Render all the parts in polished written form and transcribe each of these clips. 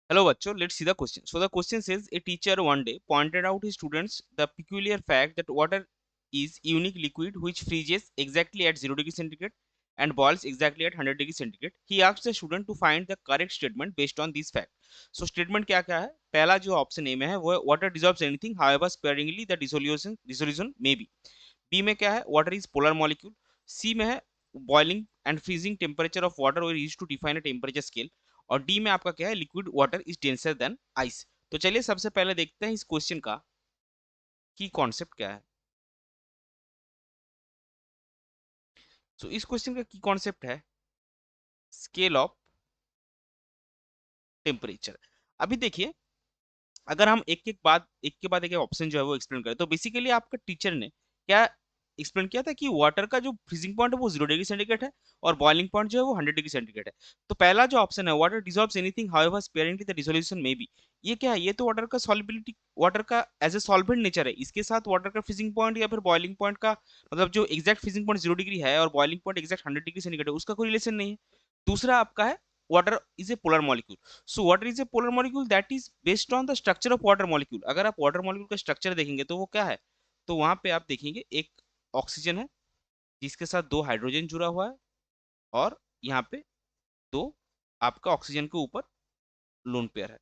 Hello, bachcho. Let's see the question. So the question says a teacher one day pointed out his students the peculiar fact that water is unique liquid which freezes exactly at 0 degree centigrade and boils exactly at 100 degree centigrade. He asked the student to find the correct statement based on this fact. So statement क्या क्या है? पहला जो option A में है वो है water dissolves anything, however sparingly the dissolution may be. B में क्या है? Water is polar molecule. C में है boiling and freezing temperature of water were use to define a temperature scale. और डी में आपका क्या है? Liquid water is denser than ice. तो चलिए सबसे पहले देखते हैं इस क्वेश्चन का की कॉन्सेप्ट क्या है. सो इस क्वेश्चन का की कॉन्सेप्ट है स्केल ऑफ टेम्परेचर. अभी देखिए, अगर हम एक के बाद एक ऑप्शन जो है वो एक्सप्लेन करें तो बेसिकली आपका टीचर ने क्या एक्सप्लेन किया था कि वाटर का जो फ्रीजिंग पॉइंट है वो 0 डिग्री सेंटीग्रेड है और बॉइलिंग पॉइंट जो है वो 100 डिग्री सेंटीग्रेड है. तो पहला जो ऑप्शन है water dissolves anything however sparingly the dissolution may be, ये क्या है? ये तो वाटर का सॉल्युबिलिटी, वाटर का एज ए सॉल्वेंट नेचर है. इसके साथ वाटर का फ्रीजिंग पॉइंट या फिर बॉइलिंग पॉइंट का मतलब जो एग्जैक्ट फ्रीजिंग पॉइंट 0 डिग्री है और boiling point exact 100 degree centigrade है उसका कोई रिलेशन नहीं है. दूसरा आपका है water is a polar molecule. So water is a polar molecule that is based on the structure of water molecule. अगर आप वाटर मॉलिक्यूल का स्ट्रक्चर देखेंगे तो वो क्या है? तो वहां पे आप देखेंगे एक ऑक्सीजन है जिसके साथ दो हाइड्रोजन जुड़ा हुआ है और यहाँ पे दो आपका ऑक्सीजन के ऊपर लोन पेयर है.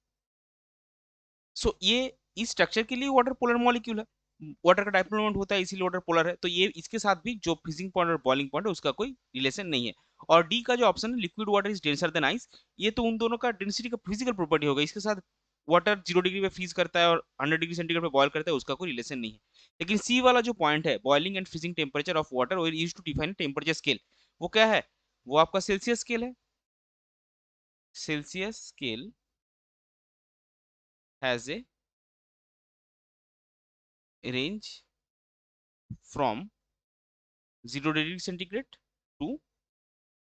सो ये इस स्ट्रक्चर के लिए वाटर पोलर मॉलिक्यूल है. वाटर का डाइपोल मोमेंट होता है इसीलिए वाटर पोलर है. तो ये इसके साथ भी जो फ्रीजिंग पॉइंट और बॉइलिंग पॉइंट है उसका कोई रिलेशन नहीं है. और डी का जो ऑप्शन है liquid water is denser than ice, ये तो उन दोनों का डेंसिटी का फिजिकल प्रॉपर्टी होगा. इसके साथ वाटर 0 डिग्री पे फ्रीज करता है और 100 डिग्री सेंटीग्रेड पे बॉयल करता है उसका कोई रिलेशन नहीं है. लेकिन सी वाला जो पॉइंट है boiling and freezing temperature of water और use to define temperature scale, वो क्या है? वो आपका सेल्सियस स्केल है. Celsius scale has a range from 0 degree centigrade to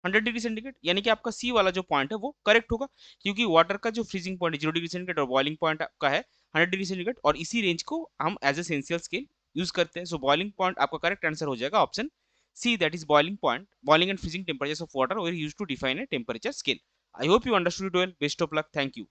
100 degree centigrade. यानी कि आपका सी वाला जो पॉइंट है वो करेक्ट होगा क्योंकि वाटर का जो फ्रीजिंग पॉइंट है 0 डिग्री सेंटीग्रेड और बॉइलिंग पॉइंट आपका है 100 डिग्री सेंटीग्रेड और इसी रेंज को हम as a Celsius scale use करते हैं. सो बॉइलिंग पॉइंट आपका करेक्ट आंसर हो जाएगा option C, that is boiling point, boiling and freezing temperature of water were use to define a temperature scale. I hope you understood well. Best of luck. Thank you.